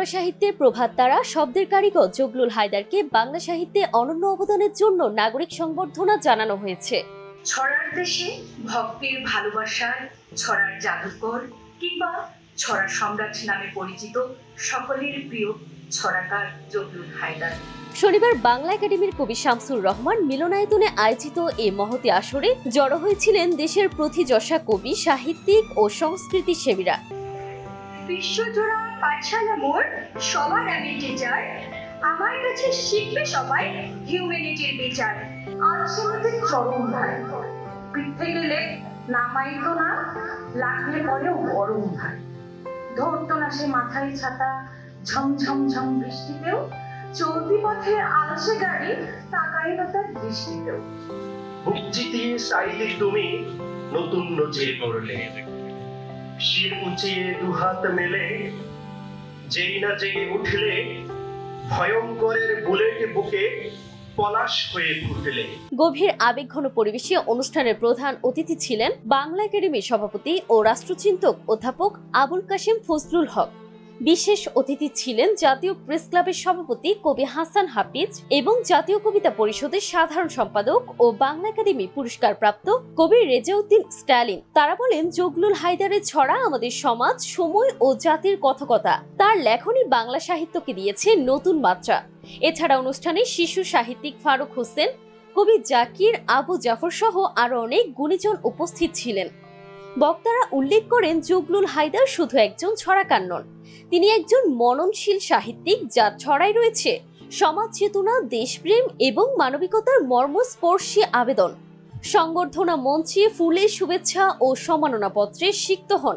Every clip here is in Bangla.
ছড়া সাহিত্যের প্রভাত তারা শব্দের কারিগর জগলুল হায়দারকে বাংলা সাহিত্যে অনন্য অবদানের জন্য নাগরিক সংবর্ধনা জানানো হয়েছে। ছড়ার দেশে ভক্তের ভালোবাসার ছড়ার জাদুকর কিংবা ছড়া সম্রাট নামে পরিচিত সকলের প্রিয় ছড়াকার জগলুল হায়দার। শনিবার বাংলা একাডেমির কবি শামসুর রহমান মিলনায়তনে আয়োজিত এ মহতী আসরে জড়ো হয়েছিলেন দেশের প্রথিযশা কবি, সাহিত্যিক ও সংস্কৃতি সেবীরা। বিশ্বজোড়া পাঠশালা মোড়, সবার আমি টিচার, আমার কাছে শিখবে সবাই হিউম্যানিটির বিচার। আজ আমাদের চরম ভাই, পিঠে গেলে নামাইতো না, লাগলে বলেও গরম ভাই। ধরতো না সে মাথায় ছাতা, ঝমঝম ঝম বৃষ্টিতেও, চলতি পথে আলসে গাড়ি, তাকাইল তার দৃষ্টিতেও। বুক চিতিয়ে চাইলে তুমি নতুন নজির করলে, শির উঁচিয়ে দুহাত মেলে যেই না জেগে উঠলে, ভয়ঙ্করের বুলেট বুকে পলাশ হয়ে ফুটলে। গভীর আবেগঘন পরিবেশে অনুষ্ঠানের প্রধান অতিথি ছিলেন বাংলা একাডেমির সভাপতি ও রাষ্ট্রচিন্তক অধ্যাপক আবুল কাশেম ফজলুল হক। বিশেষ অতিথি ছিলেন জাতীয় প্রেস ক্লাবের সভাপতি কবি হাসান হাফিজ এবং জাতীয় কবিতা পরিষদের সাধারণ সম্পাদক ও বাংলা একাডেমি পুরস্কারপ্রাপ্ত কবি রেজাউদ্দিন স্ট্যালিন। তারা বলেন, জগলুল হায়দারের ছড়া আমাদের সমাজ, সময় ও জাতির কথকতা। তার লেখনী বাংলা সাহিত্যকে দিয়েছে নতুন মাত্রা। এছাড়া অনুষ্ঠানে শিশু সাহিত্যিক ফারুক হোসেন, কবি জাকির, আবু জাফর সহ আরো অনেক গুণীজন উপস্থিত ছিলেন। বক্তারা উল্লেখ করেন, জগলুল হায়দার শুধু একজন ছড়াকার নন, তিনি একজন মননশীল সাহিত্যিক, যার ছড়ায় রয়েছে সমাজ চেতনা, দেশপ্রেম এবং মানবিকতার মর্মস্পর্শী আবেদন। সংবর্ধনা মঞ্চে ফুলের শুভেচ্ছা ও সম্মাননা পত্রে সিক্ত হন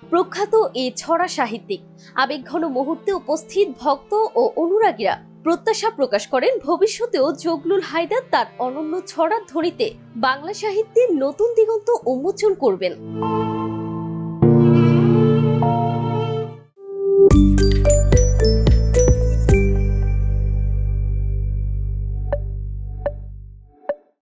প্রখ্যাত এই ছড়া সাহিত্যিক। আবেগঘন মুহূর্তে উপস্থিত ভক্ত ও অনুরাগীরা প্রত্যাশা প্রকাশ করেন, ভবিষ্যতেও জগলুল হায়দার তার অনন্য ছড়ার ধ্বনিতে বাংলা সাহিত্যের নতুন দিগন্ত উন্মোচন করবেন।